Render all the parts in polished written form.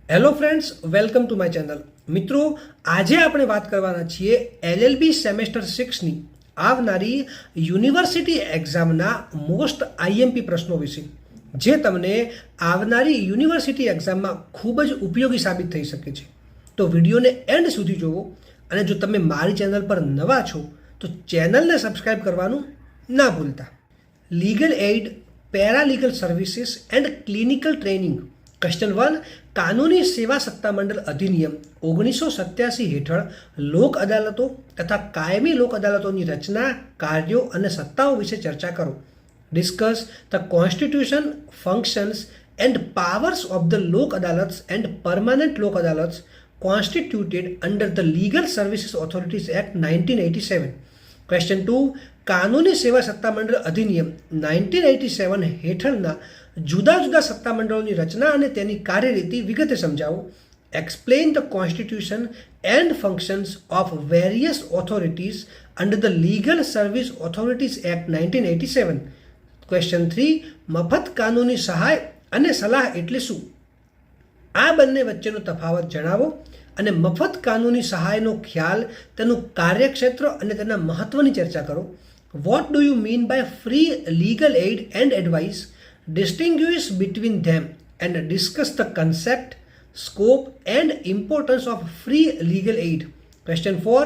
Hello friends, welcome to my channel. મિત્રો, આજે આપણે વાત કરવાના છીએ LLB સેમેસ્ટર 6ની આવનારી યુનિવર્સિટી એક્ઝામના મોસ્ટ IMP પ્રશ્નો વિશે, જે તમને આવનારી યુનિવર્સિટી એક્ઝામમાં ખૂબ જ ઉપયોગી સાબિત થઈ શકે છે. તો વિડીયોને એન્ડ સુધી જુઓ, અને જો તમે મારી ચેનલ પર નવા છો તો ચેનલને સબસ્ક્રાઈબ કરવાનું ના ભૂલતા. Legal aid, paralegal services and clinical training. Question 1. કાનૂની સેવા સત્તામંડળ અધિનિયમ 1987 હેઠળ લોક અદાલતો તથા કાયમી લોક અદાલતોની રચના, કાર્યો અને સત્તાઓ વિશે ચર્ચા કરો. Discuss the constitution, functions and powers of the Lok Adalats and permanent Lok Adalats constituted under the legal services authorities act 1987. Question 2. કાનૂની સેવા સત્તામંડળ અધિનિયમ 1987 હેઠળના જુદા જુદા સત્તામંડળોની રચના અને તેની કાર્યરીતિ વિગતે સમજાવો. Explain the constitution and functions of various authorities under the legal service authorities act 1987. Question 3. મફત કાનૂની સહાય અને સલાહ એટલે શું? આ બંને વચ્ચેનો તફાવત જણાવો અને મફત કાનૂની સહાયનો ખ્યાલ, તેનું કાર્યક્ષેત્ર અને તેના મહત્વની ચર્ચા કરો. What do you mean by free legal aid and advice? Distinguish between them and discuss the concept, scope and importance of free legal aid. Question 4.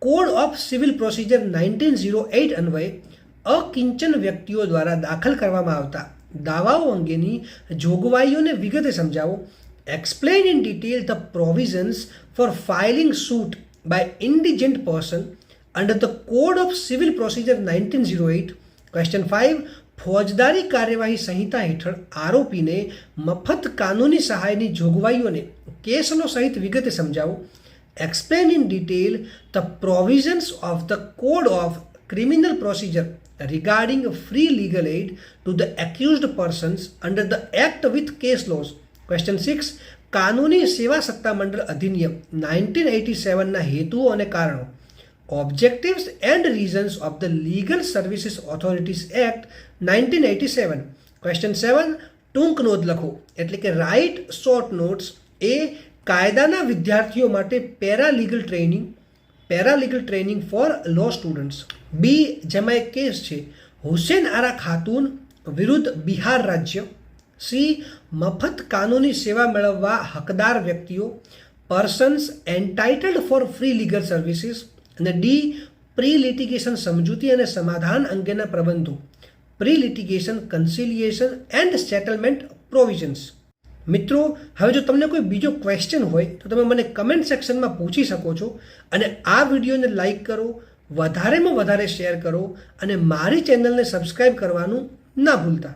Code of Civil Procedure 1908 અન્વયે અકિંચન વ્યક્તિઓ દ્વારા દાખલ કરવામાં આવતા દાવાઓ અંગેની જોગવાઈઓને વિગતે સમજાવો. Explain in detail the provisions for filing suit by indigent person under the Code of Civil Procedure 1908. Question 5. ફોજદારી કાર્યવાહી સંહિતા હેઠળ આરોપીને મફત કાનૂની સહાયની જોગવાઈઓને કેસનો સહિત વિગતે સમજાવો. Explain in detail the provisions of the code of criminal procedure regarding free legal aid to the accused persons under the act with case laws. Question 6. કાનૂની સેવા સત્તામંડળ અધિનિયમ 1987ના હેતુઓ અને કારણો. Objectives and reasons of the Legal Services Authorities Act 1987. Question 7. ટૂંક નોંધ લખો, એટલે કે રાઇટ શોર્ટ નોટ્સ. એ. કાયદાના વિદ્યાર્થીઓ માટે પેરાલીગલ ટ્રેનિંગ ફોર લો સ્ટુડન્ટ્સ. બી. જેમાં એક કેસ છે, હુસેન આરા ખાતુન વિરુદ્ધ બિહાર રાજ્ય. સી. મફત કાનૂની સેવા મેળવવા હકદાર વ્યક્તિઓ, persons entitled for free legal services. અને ડી. પ્રી લિટિગેશન સમજૂતી અને સમાધાન અંગેના પ્રબંધો, pre litigation conciliation and settlement provisions. મિત્રો, હવે જો તમને કોઈ બીજો ક્વેશ્ચન હોય તો તમે મને કમેન્ટ સેક્શનમાં પૂછી શકો છો. અને આ વિડીયોને લાઈક કરો, વધારેમાં વધારે શેર કરો અને મારી ચેનલને સબસ્ક્રાઈબ કરવાનું ના ભૂલતા.